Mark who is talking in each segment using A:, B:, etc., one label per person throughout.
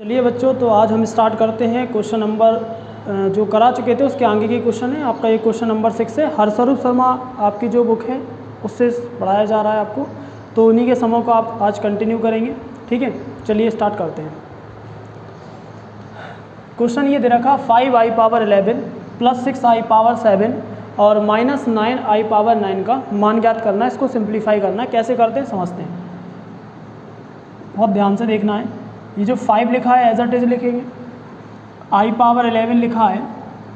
A: चलिए बच्चों, तो आज हम स्टार्ट करते हैं क्वेश्चन नंबर जो करा चुके थे उसके आगे की क्वेश्चन है। आपका ये क्वेश्चन नंबर 6 है। हरस्वरूप शर्मा आपकी जो बुक है उससे पढ़ाया जा रहा है आपको, तो उन्हीं के समों को आप आज कंटिन्यू करेंगे। ठीक है, चलिए स्टार्ट करते हैं। क्वेश्चन ये दे रखा 5i power 11 plus 6i power 7 और माइनस 9i पावर 9 का मान ज्ञात करना है। इसको सिंप्लीफाई करना है। कैसे करते हैं समझते हैं, बहुत ध्यान से देखना है। ये जो 5 लिखा है एज इट इज लिखेंगे, i पावर 11 लिखा है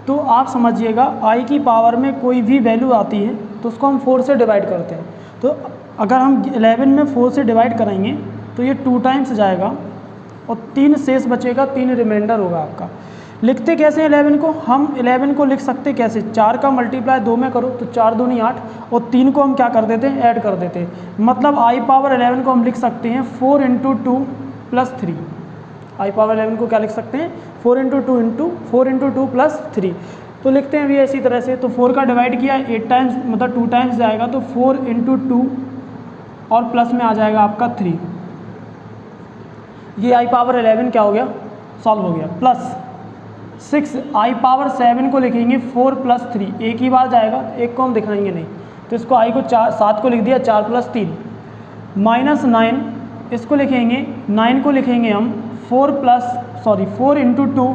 A: तो आप समझिएगा i की पावर में कोई भी वैल्यू आती है तो उसको हम 4 से डिवाइड करते हैं। तो अगर हम 11 में 4 से डिवाइड करेंगे तो ये 2 टाइम्स जाएगा और 3 शेष बचेगा, 3 रिमाइंडर होगा आपका। लिखते कैसे हैं 11 को? हम 11 को लिख सकते कैसे, 4 का मल्टीप्लाई 2 में करो तो 4 दूनी 8 और 3 को हम क्या कर देते हैं, ऐड कर देते हैं। मतलब i पावर 11 को हम लिख सकते हैं 4 इंटू 2 प्लस 3। i पावर 11 को क्या लिख सकते हैं, 4 इंटू 2 प्लस 3। तो लिखते हैं भी इसी तरह से। तो 4 का डिवाइड किया 8 टाइम्स, मतलब 2 टाइम्स जाएगा तो 4 इंटू 2 और प्लस में आ जाएगा आपका 3। ये i पावर 11 क्या हो गया, सॉल्व हो गया। प्लस 6 i पावर 7 को लिखेंगे 4 प्लस 3, एक ही बार जाएगा, एक को हम दिखाएंगे नहीं, तो इसको i को 7 को लिख दिया 4 प्लस 3। माइनस 9 इसको लिखेंगे, 9 को लिखेंगे हम 4 इंटू 2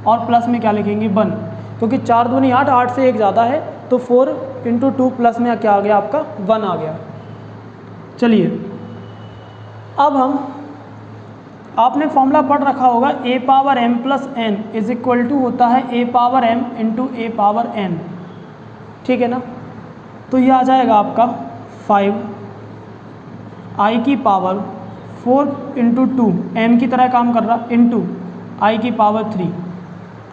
A: और प्लस में क्या लिखेंगे 1, क्योंकि 4 दूनी 8, 8 से एक ज़्यादा है तो 4 इंटू 2 प्लस में क्या आ गया आपका 1 आ गया। चलिए अब हम, आपने फॉर्मूला पढ़ रखा होगा a power m plus n is equal to होता है a power m into a power n। ठीक है ना, तो ये आ जाएगा आपका 5 i की पावर 4 इंटू 2 m की तरह काम कर रहा इंटू i की पावर 3।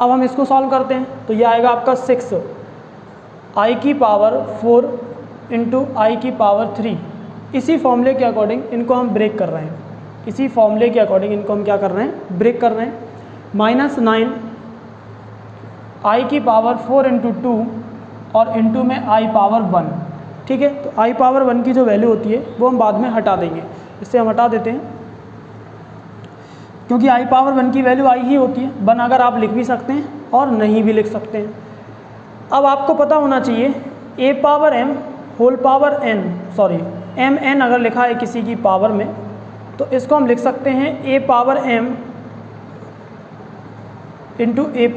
A: अब हम इसको सॉल्व करते हैं तो ये आएगा आपका 6 i की पावर 4 इंटू i की पावर 3। इसी फॉर्मूले के अकॉर्डिंग इनको हम ब्रेक कर रहे हैं, इसी फॉर्मूले के अकॉर्डिंग इनको हम क्या कर रहे हैं, ब्रेक कर रहे हैं। माइनस 9 i की पावर 4 इंटू 2 और इंटू में i पावर 1। ठीक है, तो i पावर 1 की जो वैल्यू होती है वो हम बाद में हटा देंगे, इससे हम हटा देते हैं क्योंकि i पावर 1 की वैल्यू i ही होती है। 1 अगर आप लिख भी सकते हैं और नहीं भी लिख सकते हैं। अब आपको पता होना चाहिए a power m whole power n, sorry m n अगर लिखा है किसी की पावर में तो इसको हम लिख सकते हैं a power m into a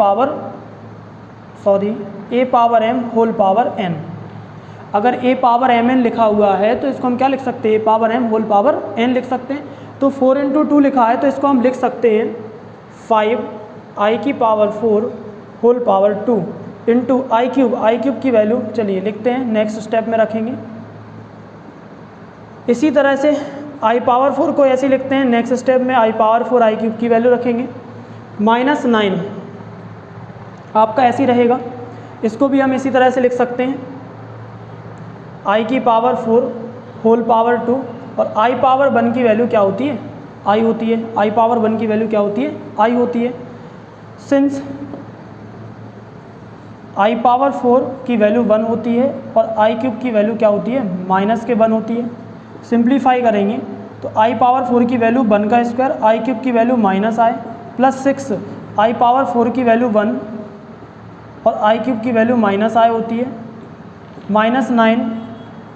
A: power m whole power n। अगर a पावर mn लिखा हुआ है तो इसको हम क्या लिख सकते हैं, a power m whole power n लिख सकते हैं। तो 4 इंटू 2 लिखा है तो इसको हम लिख सकते हैं 5 i की पावर 4 होल पावर 2 इंटू आई क्यूब की वैल्यू चलिए लिखते हैं, नेक्स्ट स्टेप में रखेंगे। इसी तरह से i पावर 4 को ऐसे लिखते हैं, नेक्स्ट स्टेप में i पावर 4 आई क्यूब की वैल्यू रखेंगे। माइनस 9 आपका ऐसे ही रहेगा, इसको भी हम इसी तरह से लिख सकते हैं i की पावर 4 होल पावर 2 और i पावर 1 की वैल्यू क्या होती है, i होती है। i पावर 1 की वैल्यू क्या होती है, i होती है। सिंस i पावर 4 की वैल्यू 1 होती है और i क्यूब की वैल्यू क्या होती है, माइनस के 1 होती है। सिंप्लीफाई करेंगे तो i पावर 4 की वैल्यू 1 का स्क्वायर, i क्यूब की value minus i plus 6 i power 4 की वैल्यू 1 और i क्यूब की वैल्यू माइनस i होती है। माइनस 9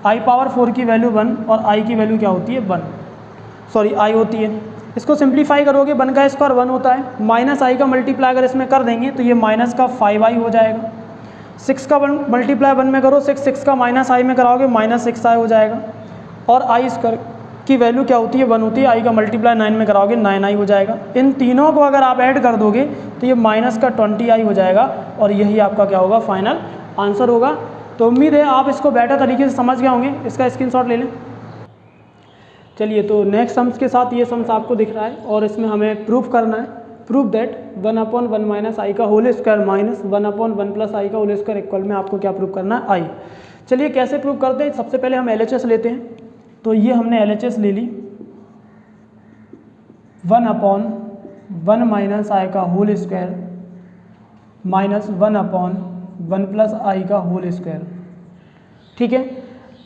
A: i पावर 4 की वैल्यू 1 और i की वैल्यू क्या होती है 1, सॉरी i होती है। इसको सिंप्लीफाई करोगे 1 का स्क्वायर 1 होता है, माइनस i का मल्टीप्लाई अगर इसमें कर देंगे तो ये माइनस का 5i हो जाएगा। 6 का मल्टीप्लाई 1 में करो, 6 का माइनस i में कराओगे माइनस 6i हो जाएगा। और i स्क्वायर की वैल्यू क्या होती है, 1 होती है, i का मल्टीप्लाई 9 में कराओगे 9i हो जाएगा। इन तीनों को अगर आप ऐड कर दोगे तो ये माइनस का 20i हो जाएगा और यही आपका क्या होगा, फाइनल आंसर होगा। तो उम्मीद है आप इसको बेटर तरीके से समझ गए होंगे, इसका स्क्रीनशॉट ले लें। चलिए, तो नेक्स्ट सम्स के साथ ये सम्स आपको दिख रहा है और इसमें हमें प्रूफ करना है, प्रूफ दैट 1/1 माइनस आई का होल स्क्वायर माइनस 1/1 प्लस आई का होल स्क्वायर इक्वल में आपको क्या प्रूफ करना है, आई। चलिए कैसे प्रूफ करते हैं, सबसे पहले हम LHS लेते हैं। तो ये हमने LHS ले ली 1/1 माइनस आई का होल स्क्वायर माइनस 1/1 प्लस आई का होल स्क्वायर। ठीक है,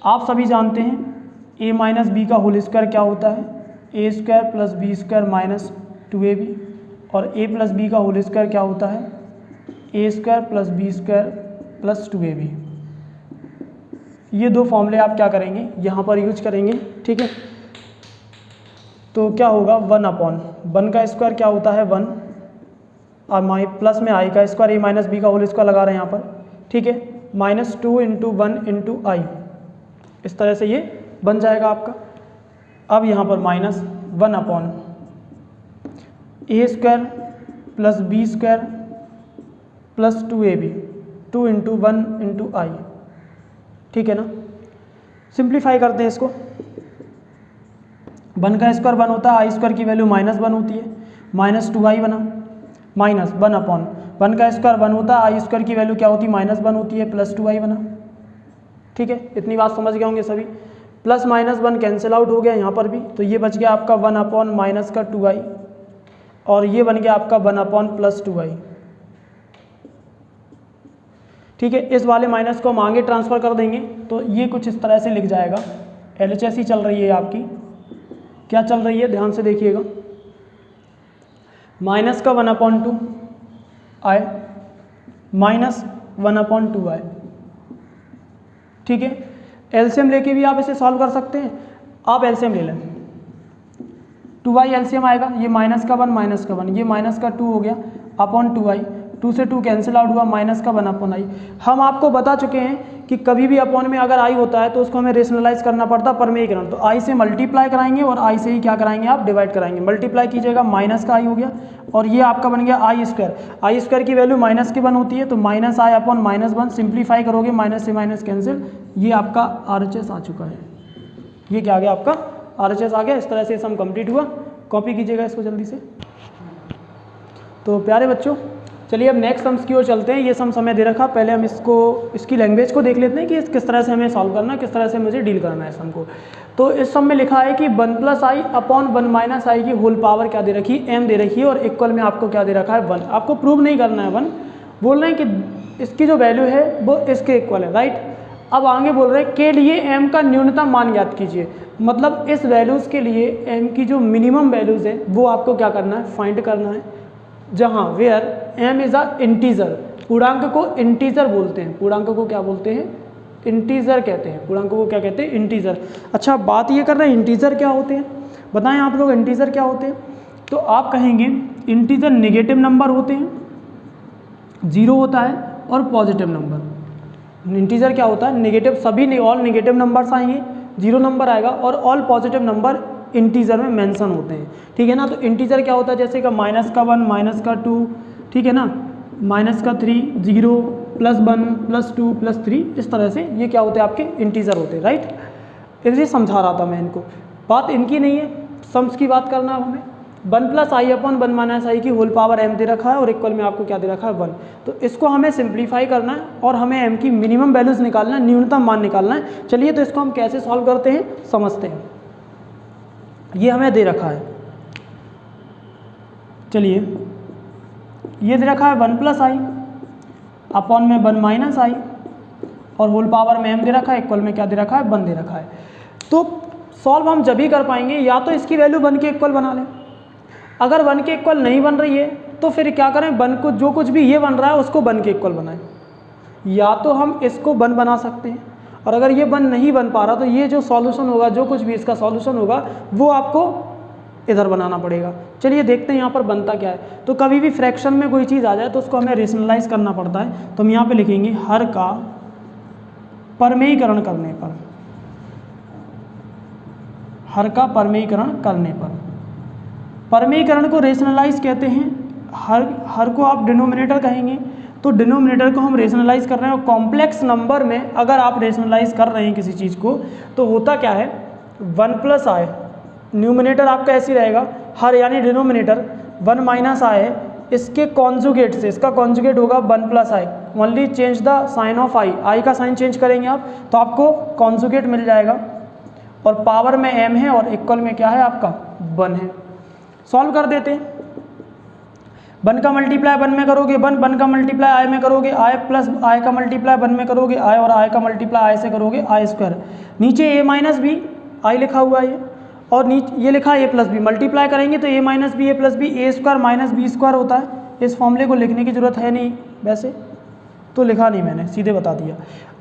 A: आप सभी जानते हैं a माइनस बी का होल स्क्वायर क्या होता है, a square plus B square minus 2ab। और a प्लस बी का होल स्क्वायर क्या होता है, A square plus B square plus 2ab। ये दो फॉर्मूले आप क्या करेंगे यहाँ पर यूज करेंगे, ठीक है। तो क्या होगा 1 का स्क्वायर क्या होता है 1 और माई प्लस में आई का स्क्वायर, ए माइनस बी का होल स्क्वायर लगा रहे हैं यहाँ पर, ठीक है। -2 × 1 × i, इस तरह से ये बन जाएगा आपका। अब यहाँ पर -1 A square plus B square plus 2ab, 2 × 1 × i, ठीक है ना। सिंप्लीफाई करते हैं इसको। 1 का स्क्वायर 1 होता है, आई स्क्वायर की वैल्यू -1 होती है, -2i बना, -1 का स्क्वायर 1 होता है, आई स्क्वायर की वैल्यू क्या होती है -1 होती है, +2i बना, ठीक है। इतनी बात समझ गए होंगे सभी। प्लस -1 कैंसिल आउट हो गया यहाँ पर भी, तो ये बच गया आपका 1/-2i और ये बन गया आपका 1/+2i, ठीक है। इस वाले माइनस को हम आगे ट्रांसफ़र कर देंगे तो ये कुछ इस तरह से लिख जाएगा। LHS ही चल रही है आपकी, क्या चल रही है ध्यान से देखिएगा, माइनस का 1/2i -1/2i, ठीक है। एलसीएम लेके भी आप इसे सॉल्व कर सकते हैं। आप एलसीएम ले लें, 2i एलसीएम आएगा, ये -1 -1, ये -2 हो गया अपॉन 2i, 2 से 2 कैंसिल आउट हुआ, -1/i। हम आपको बता चुके हैं कि कभी भी अपॉन में अगर i होता है तो उसको हमें रेशनलाइज करना पड़ता है परमेयीकरण। तो i से मल्टीप्लाई कराएंगे और i से ही क्या कराएंगे आप डिवाइड कराएंगे। मल्टीप्लाई कीजिएगा, माइनस का i हो गया और ये आपका बन गया i स्क्वायर की वैल्यू -1 होती है, तो -i/-1 सिंप्लीफाई करोगे, माइनस से माइनस कैंसिल, ये आपका RHS आ चुका है। ये क्या आ गया आपका RHS आ गया। इस तरह से सम कंप्लीट हुआ। कॉपी कीजिएगा इसको जल्दी से। तो प्यारे बच्चों चलिए अब नेक्स्ट सम्स की ओर चलते हैं। ये सम्स हमें दे रखा, पहले हम इसकी लैंग्वेज को देख लेते हैं कि किस तरह से हमें सॉल्व करना है, किस तरह से मुझे डील करना है सम को। तो इस सम में लिखा है कि 1+i/1 - i की होल पावर क्या दे रखी है, m दे रखी है और इक्वल में आपको क्या दे रखा है 1। आपको प्रूव नहीं करना है 1, बोल रहे हैं कि इसकी जो वैल्यू है वो इसके इक्वल है, राइट। अब आगे बोल रहे हैं के लिए m का न्यूनतम मान ज्ञात कीजिए, मतलब इस वैल्यूज़ के लिए m की जो मिनिमम वैल्यूज़ है वो आपको क्या करना है, फाइंड करना है। जहाँ where m is a integer, पूर्णांक को इंटीजर बोलते हैं, पूर्णांक को क्या बोलते हैं, इंटीजर कहते हैं, पूर्णांक को क्या कहते हैं, इंटीजर। अच्छा बात ये कर रहे हैं इंटीजर क्या होते हैं, बताएं आप लोग इंटीजर क्या होते हैं। तो आप कहेंगे इंटीजर नेगेटिव नंबर होते हैं, 0 होता है, और पॉजिटिव नंबर। इंटीजर क्या होता है, नेगेटिव, सभी ऑल नेगेटिव नंबर्स आएंगे, 0 नंबर आएगा, और ऑल पॉजिटिव नंबर इंटीजर में मेंशन होते हैं, ठीक है ना। तो इंटीजर क्या होता है, जैसे कि -1 -2, ठीक है ना, -3 0 +1 +2 +3, इस तरह से ये क्या होते हैं आपके इंटीजर होते हैं, राइट। इसे समझा रहा था मैं इनको, बात इनकी नहीं है, सम्स की बात करना है हमें। 1+i/1 - i की होल पावर m दे रखा है और इक्वल में आपको क्या दे रखा है 1। तो इसको हमें सिंप्लीफाई करना है और हमें m की मिनिमम वैल्यूज़ निकालना है, न्यूनतम मान निकालना है। चलिए तो इसको हम कैसे सॉल्व करते हैं समझते हैं। ये हमें दे रखा है, चलिए ये दे रखा है 1+i अपॉन में 1 - i और होल पावर में m दे रखा है, इक्वल में क्या दे रखा है 1 दे रखा है। तो सॉल्व हम जब ही कर पाएंगे या तो इसकी वैल्यू 1 के इक्वल बना लें, अगर 1 के इक्वल नहीं बन रही है तो फिर क्या करें, 1 को जो कुछ भी ये बन रहा है उसको 1 के इक्वल बनाएं। या तो हम इसको 1 बना सकते हैं, और अगर ये 1 नहीं बन पा रहा तो ये जो सॉल्यूशन होगा, जो कुछ भी इसका सॉल्यूशन होगा वो आपको इधर बनाना पड़ेगा। चलिए देखते हैं यहाँ पर बनता क्या है। तो कभी भी फ्रैक्शन में कोई चीज़ आ जाए तो उसको हमें रेशनलाइज करना पड़ता है। तो हम यहाँ पे लिखेंगे हर का परमेयीकरण करने पर, हर का परमेयीकरण करने पर, परमेयीकरण को रेशनलाइज कहते हैं। हर को आप डिनोमिनेटर कहेंगे, तो डिनोमिनेटर को हम रेशनलाइज कर रहे हैं। और कॉम्प्लेक्स नंबर में अगर आप रेशनलाइज कर रहे हैं किसी चीज़ को तो होता क्या है, 1+i, न्यूमिनेटर आपका ऐसे ही रहेगा, हर यानी डिनोमिनेटर 1 - i है, इसके कॉन्जुगेट से, इसका कॉन्जुगेट होगा 1+i, only change the sign of i का साइन चेंज करेंगे आप तो आपको कॉन्जुगेट मिल जाएगा। और पावर में m है और इक्वल में क्या है आपका 1 है। सॉल्व कर देते हैं। 1 का मल्टीप्लाई 1 में करोगे 1, 1 का मल्टीप्लाई i में करोगे i, प्लस i का मल्टीप्लाई 1 में करोगे i, और i का मल्टीप्लाई i से करोगे i स्क्वायर। नीचे a - b i लिखा हुआ है, और नीचे ये लिखा है a प्लस बी, मल्टीप्लाई करेंगे तो a minus b a plus b, a square minus b square होता है। इस फॉर्मूले को लिखने की ज़रूरत है नहीं, वैसे तो लिखा नहीं मैंने, सीधे बता दिया।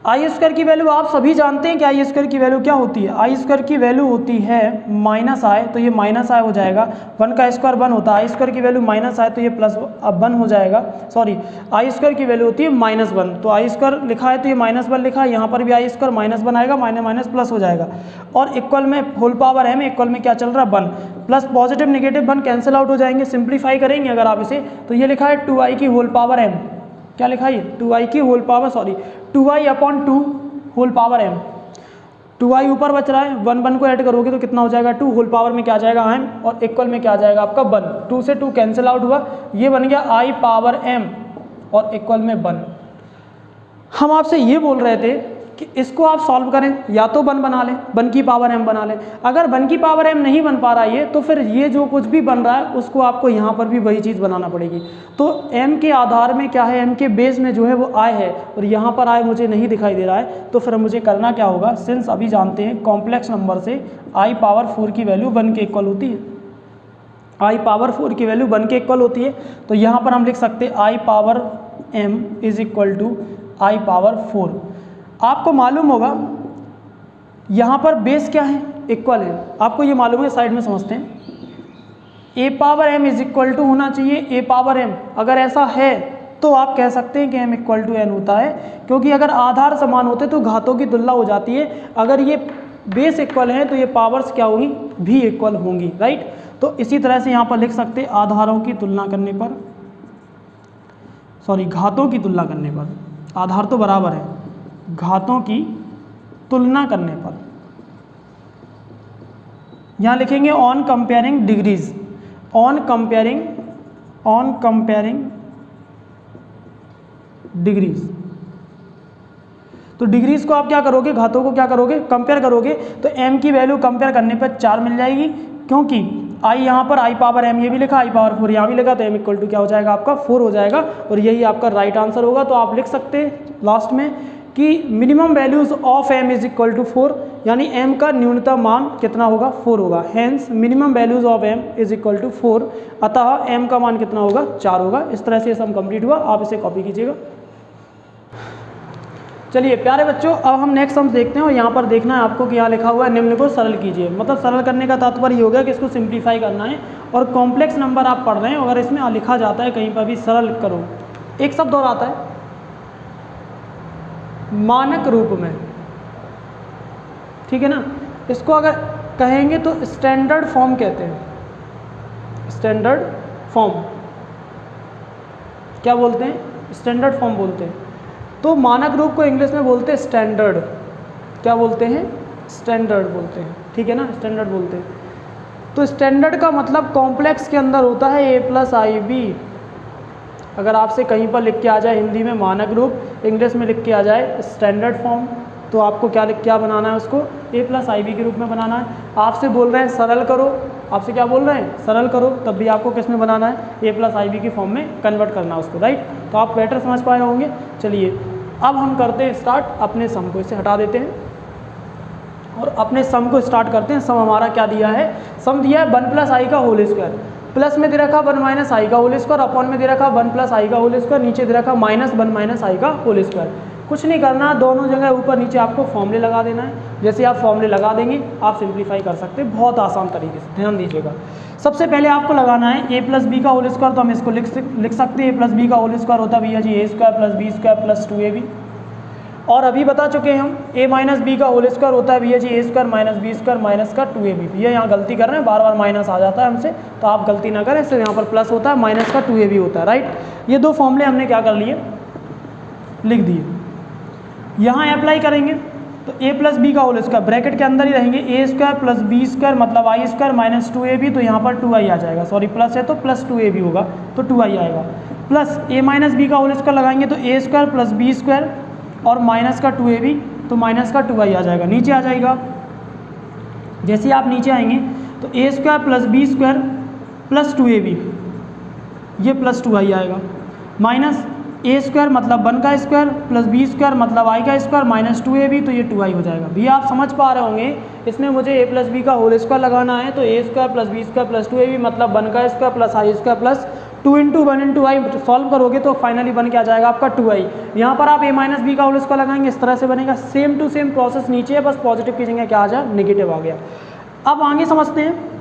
A: आई स्क्वायर की वैल्यू आप सभी जानते हैं कि आई स्क्वायर की वैल्यू क्या होती है। आई स्क्वायर की वैल्यू होती है माइनस आई, तो ये माइनस आई हो जाएगा। 1 का स्क्वायर 1 होता है, आई स्क्वायर की वैल्यू माइनस आई तो ये प्लस 1 हो जाएगा। सॉरी, आई स्क्वायर की वैल्यू होती है -1, तो आई स्क्वायर लिखा है तो ये -1 लिखा है, यहाँ पर भी आई स्क्वायर -1 आएगा, माइनस प्लस हो जाएगा। और इक्वल में होल पावर है में इक्वल में क्या चल रहा है 1, plus positive negative 1 cancel out हो जाएंगे। सिंप्लीफाई करेंगे अगर आप इसे तो ये लिखा है 2i की होल पावर m, क्या लिखा है 2i की whole power, sorry 2i upon 2 whole power m। 2i ऊपर बच रहा है, 1 को ऐड करोगे तो कितना हो जाएगा 2, होल पावर में क्या आ जाएगा m, और इक्वल में क्या आ जाएगा आपका 1। 2 से 2 कैंसिल आउट हुआ, ये बन गया i पावर m और इक्वल में 1। हम आपसे ये बोल रहे थे कि इसको आप सॉल्व करें, या तो 1 बना लें, 1 की पावर m बना लें। अगर 1 की पावर m नहीं बन पा रहा है ये, तो फिर ये जो कुछ भी बन रहा है उसको आपको यहाँ पर भी वही चीज़ बनाना पड़ेगी। तो m के आधार में क्या है, m के बेस में जो है वो i है, और यहाँ पर i मुझे नहीं दिखाई दे रहा है, तो फिर मुझे करना क्या होगा, सिंस अभी जानते हैं कॉम्प्लेक्स नंबर से i पावर 4 की वैल्यू 1 के इक्वल होती है, i पावर 4 की वैल्यू 1 के इक्वल होती है। तो यहाँ पर हम लिख सकते हैं i power m is equal to i power 4। आपको मालूम होगा यहाँ पर बेस क्या है, इक्वल है, आपको ये मालूम है, साइड में समझते हैं। a power m is equal to होना चाहिए a पावर m, अगर ऐसा है तो आप कह सकते हैं कि m इक्वल टू n होता है, क्योंकि अगर आधार समान होते तो घातों की तुलना हो जाती है। अगर ये बेस इक्वल है तो ये पावर्स क्या होंगी, भी इक्वल होंगी, राइट। तो इसी तरह से यहाँ पर लिख सकते हैं आधारों की तुलना करने पर, सॉरी घातों की तुलना करने पर, आधार तो बराबर है, घातों की तुलना करने पर यहाँ लिखेंगे on comparing degrees, on comparing degrees. तो डिग्रीज को आप क्या करोगे, घातों को क्या करोगे, कंपेयर करोगे। तो m की वैल्यू कंपेयर करने पर 4 मिल जाएगी, क्योंकि i यहाँ पर i पावर m ये भी लिखा, i पावर 4 यहाँ भी लिखा, तो m इक्वल टू क्या हो जाएगा आपका 4 हो जाएगा, और यही आपका राइट आंसर होगा। तो आप लिख सकते हैं लास्ट में कि minimum values of m is equal to 4, यानी m का न्यूनतम मान कितना होगा, 4 होगा। Hence minimum values of m is equal to 4, अतः m का मान कितना होगा, 4 होगा। इस तरह से ये सम कंप्लीट हुआ, आप इसे कॉपी कीजिएगा। चलिए प्यारे बच्चों, अब हम नेक्स्ट सम देखते हैं, और यहाँ पर देखना है आपको कि यहाँ लिखा हुआ है निम्न को सरल कीजिए। मतलब सरल करने का तात्पर्य ये हो गया कि इसको सिंप्लीफाई करना है, और कॉम्प्लेक्स नंबर आप पढ़ रहे हैं, अगर इसमें लिखा जाता है कहीं पर भी सरल करो, एक शब्द और आता है मानक रूप में, ठीक है ना। इसको अगर कहेंगे तो स्टैंडर्ड फॉर्म कहते हैं, स्टैंडर्ड फॉर्म क्या बोलते हैं, स्टैंडर्ड फॉर्म बोलते हैं। तो मानक रूप को इंग्लिश में बोलते हैं स्टैंडर्ड, क्या बोलते हैं, स्टैंडर्ड बोलते हैं, ठीक है ना, स्टैंडर्ड बोलते हैं। तो स्टैंडर्ड का मतलब कॉम्प्लेक्स के अंदर होता है a प्लस आई बी। अगर आपसे कहीं पर लिख के आ जाए हिंदी में मानक रूप, इंग्लिश में लिख के आ जाए स्टैंडर्ड फॉर्म, तो आपको क्या बनाना है, उसको a प्लस आई बी के रूप में बनाना है। आपसे बोल रहे हैं सरल करो, आपसे क्या बोल रहे हैं, सरल करो, तब भी आपको किस में बनाना है, a प्लस आई बी की फॉर्म में कन्वर्ट करना है उसको, राइट। तो आप बेटर समझ पाए होंगे। चलिए अब हम करते हैं स्टार्ट, अपने सम को इसे हटा देते हैं और अपने सम को स्टार्ट करते हैं। सम हमारा क्या दिया है, सम दिया है 1 प्लस आई का होल स्क्वायर, प्लस में दे रखा 1 माइनस आई का होल स्क्वायर, अपॉन में दे रखा 1 प्लस आई का होल स्क्वायर, नीचे दे रखा -1 माइनस आई का होल स्क्वायर। कुछ नहीं करना, दोनों जगह ऊपर नीचे आपको फॉर्मूले लगा देना है। जैसे आप फॉर्मूले लगा देंगे आप सिंप्लीफाई कर सकते हैं बहुत आसान तरीके से, ध्यान दीजिएगा। सबसे पहले आपको लगाना है a प्लस बी का होल स्क्वायर, तो हम इसको लिख सकते हैं a प्लस बी का होल स्क्वायर होता है भैया जी a square plus B square plus 2ab। और अभी बता चुके हैं हम a माइनस बी का होल स्क्वायर होता है भैया जी a square minus b square minus का 2ab। भैया यहाँ गलती कर रहे हैं, बार बार माइनस आ जाता है हमसे, तो आप गलती ना करें, सिर्फ यहाँ पर प्लस होता है, माइनस का 2ab होता है, राइट। ये दो फॉर्मूले हमने क्या कर लिए, लिख दिए। यहाँ अप्लाई करेंगे तो a प्लस बी का होल स्क्वायर ब्रैकेट के अंदर ही रहेंगे, a square plus B square मतलब आई स्क्वायर माइनस 2ab, तो यहाँ पर 2i आ जाएगा, सॉरी प्लस है तो प्लस 2ab होगा, तो 2i आएगा। प्लस a माइनस बी का होल स्क्वायर लगाएंगे तो a square plus B square और माइनस का 2ab, तो माइनस का 2i आ जाएगा, नीचे आ जाएगा। जैसे आप नीचे आएंगे तो a square plus B square plus 2ab, ये प्लस 2i आएगा, माइनस ए स्क्वायर मतलब 1 का स्क्वायर प्लस बी स्क्वायर मतलब आई का स्क्वायर माइनस 2ab, तो ये 2i हो जाएगा। भी आप समझ पा रहे होंगे, इसमें मुझे a प्लस बी का होल स्क्वायर लगाना है, तो A square plus B square plus 2ab मतलब 1 का square plus I square plus 2 into 1 into I solve करोगे तो फाइनली बन के आ जाएगा आपका 2i। यहाँ पर आप a माइनस बी का होल स्क्वायर लगाएंगे, इस तरह से बनेगा। सेम टू सेम प्रोसेस नीचे है, बस पॉजिटिव की जगह क्या आ जाए नेगेटिव आ गया। अब आगे समझते हैं,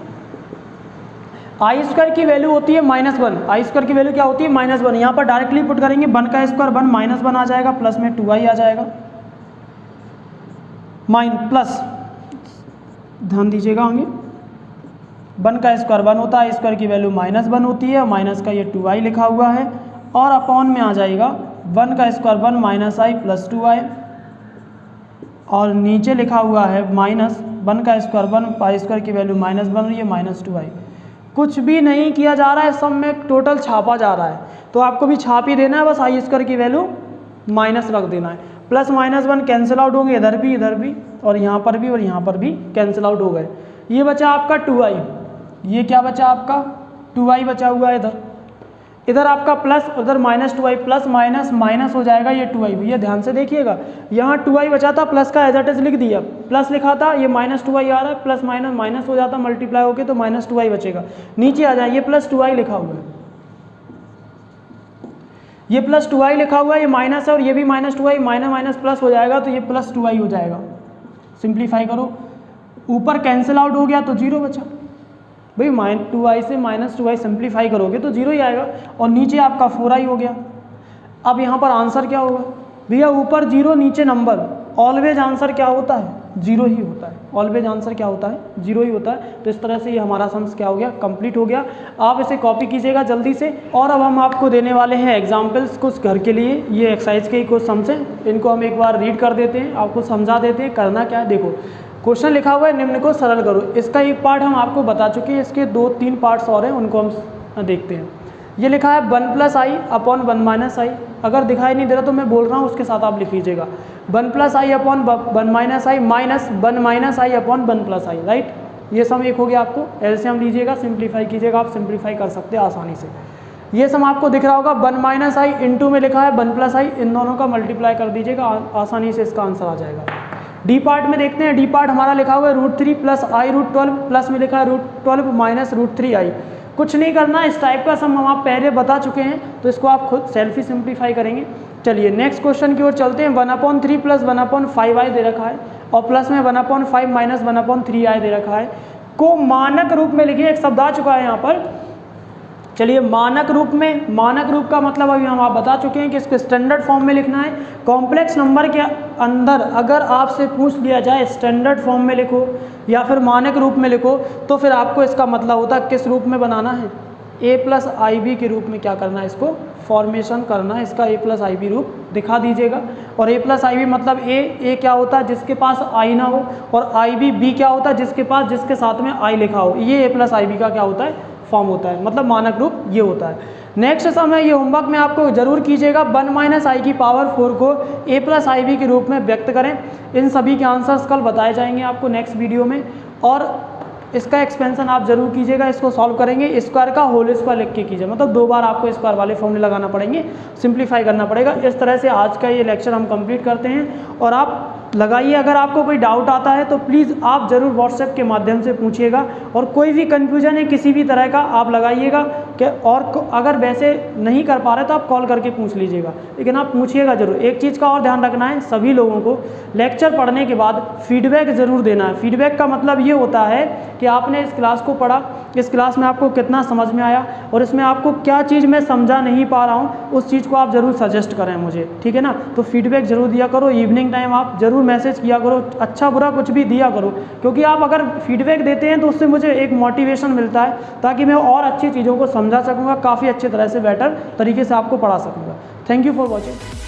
A: आई स्क्वायर की वैल्यू होती है -1, आई स्क्वायर की वैल्यू क्या होती है -1। यहाँ पर डायरेक्टली पुट करेंगे 1 का स्क्वायर 1 -1 आ जाएगा, प्लस में 2i आ जाएगा, प्लस ध्यान दीजिएगा आगे 1 का स्क्वायर 1 होता है, आई स्क्वायर की वैल्यू -1 होती है, माइनस का ये 2i लिखा हुआ है, और अपॉन में आ जाएगा 1 का स्क्वायर 1 -i प्लस 2i, और नीचे लिखा हुआ है -1 का स्क्वायर 1 आई स्क्वायर की वैल्यू -1 और ये -2i। कुछ भी नहीं किया जा रहा है, सब में टोटल छापा जा रहा है, तो आपको भी छाप ही देना है, बस आई स्क्वायर की वैल्यू माइनस रख देना है। प्लस -1 कैंसिल आउट होंगे, इधर भी और यहाँ पर भी और यहाँ पर भी कैंसिल आउट हो गए। ये बचा आपका 2i, ये क्या बचा आपका 2i बचा हुआ है, इधर आपका प्लस, उधर -2i, प्लस माइनस माइनस हो जाएगा ये 2i। भैया ध्यान से देखिएगा, यहाँ 2i बचा था, प्लस का एज इट इज लिख दिया, प्लस लिखा था, ये -2i आ रहा है, प्लस माइनस माइनस हो जाता मल्टीप्लाई होके तो -2i बचेगा। नीचे आ जाए, ये प्लस 2i लिखा हुआ है, ये प्लस 2i लिखा हुआ है, ये माइनस है और ये भी -2i, माइनस माइनस प्लस हो जाएगा तो ये प्लस 2i हो जाएगा। सिंप्लीफाई करो, ऊपर कैंसिल आउट हो गया तो 0 बचा। भाई -2i से -2i सिंप्लीफाई करोगे तो 0 ही आएगा, और नीचे आपका 4i हो गया। अब यहाँ पर आंसर क्या होगा भैया, ऊपर 0 नीचे नंबर, ऑलवेज आंसर क्या होता है 0 ही होता है, ऑलवेज आंसर क्या होता है 0 ही होता है। तो इस तरह से ये हमारा सम्स क्या हो गया, कंप्लीट हो गया। आप इसे कॉपी कीजिएगा जल्दी से। और अब हम आपको देने वाले हैं एग्जाम्पल्स कुछ घर के लिए, ये एक्सरसाइज के ही कुछ सम्स हैं, इनको हम एक बार रीड कर देते हैं, आपको समझा देते हैं करना क्या है। देखो क्वेश्चन लिखा हुआ है, निम्न को सरल करो। इसका एक पार्ट हम आपको बता चुके हैं, इसके 2-3 पार्ट्स और हैं, उनको हम देखते हैं। ये लिखा है 1 + i अपॉन 1 - i। अगर दिखाई नहीं दे रहा तो मैं बोल रहा हूँ, उसके साथ आप लिख लीजिएगा 1 + i upon 1 - i minus 1 - i upon 1 + i, right. ये सम एक हो गया, आपको एलसीएम लीजिएगा, सिंप्लीफाई कीजिएगा, आप सिंप्लीफाई कर सकते हैं आसानी से। ये सम आपको दिख रहा होगा 1 - i इंटू में लिखा है 1 + i, इन दोनों का मल्टीप्लाई कर दीजिएगा, आसानी से इसका आंसर आ जाएगा। डी पार्ट में देखते हैं, डी पार्ट हमारा लिखा हुआ है √3 + i √12 प्लस में लिखा है √12 माइनस √3i। कुछ नहीं करना, इस टाइप का सम हम आप पहले बता चुके हैं, तो इसको आप खुद सेल्फ ही सिंप्लीफाई करेंगे। चलिए नेक्स्ट क्वेश्चन की ओर चलते हैं। 1/3 + 1/5i दे रखा है, और प्लस में 1/5 माइनस 1/3i दे रखा है, को मानक रूप में लिखिए। एक शब्द आ चुका है यहाँ पर, चलिए मानक रूप में, मानक रूप का मतलब अभी हम आप बता चुके हैं कि इसको स्टैंडर्ड फॉर्म में लिखना है। कॉम्प्लेक्स नंबर के अंदर अगर आपसे पूछ लिया जाए स्टैंडर्ड फॉर्म में लिखो या फिर मानक रूप में लिखो, तो फिर आपको इसका मतलब होता है किस रूप में बनाना है, a + ib के रूप में क्या करना है, इसको फॉर्मेशन करना है, इसका a + ib रूप दिखा दीजिएगा। और a + ib मतलब a क्या होता है जिसके पास i ना हो, और ib b क्या होता है जिसके साथ में i लिखा हो, ये a + ib का क्या होता है फॉर्म होता है, मतलब मानक रूप ये होता है। नेक्स्ट सम है, ये होमवर्क में आपको जरूर कीजिएगा, 1 - i की पावर 4 को a + ib के रूप में व्यक्त करें। इन सभी के आंसर्स कल बताए जाएंगे आपको नेक्स्ट वीडियो में, और इसका एक्सपेंशन आप जरूर कीजिएगा, इसको सॉल्व करेंगे स्क्वायर का होल स्क्वायर लिख के कीजिए, मतलब 2 बार आपको स्क्वायर वाले फॉर्मूले लगाना पड़ेंगे, सिंप्लीफाई करना पड़ेगा। इस तरह से आज का ये लेक्चर हम कंप्लीट करते हैं, और आप लगाइए। अगर आपको कोई डाउट आता है तो प्लीज़ आप ज़रूर व्हाट्सएप के माध्यम से पूछिएगा, और कोई भी कन्फ्यूजन है किसी भी तरह का आप लगाइएगा कि, और अगर वैसे नहीं कर पा रहे तो आप कॉल करके पूछ लीजिएगा, लेकिन आप पूछिएगा ज़रूर। एक चीज़ का और ध्यान रखना है, सभी लोगों को लेक्चर पढ़ने के बाद फीडबैक ज़रूर देना है। फीडबैक का मतलब ये होता है कि आपने इस क्लास को पढ़ा, इस क्लास में आपको कितना समझ में आया, और इसमें आपको क्या चीज़ मैं समझा नहीं पा रहा हूँ, उस चीज़ को आप ज़रूर सजेस्ट करें मुझे, ठीक है ना। तो फीडबैक ज़रूर दिया करो, इवनिंग टाइम आप ज़रूर मैसेज किया करो, अच्छा बुरा कुछ भी दिया करो, क्योंकि आप अगर फीडबैक देते हैं तो उससे मुझे एक मोटिवेशन मिलता है, ताकि मैं और अच्छी चीज़ों को समझा सकूँगा, काफ़ी अच्छी तरह से बेटर तरीके से आपको पढ़ा सकूँगा। Thank you for watching.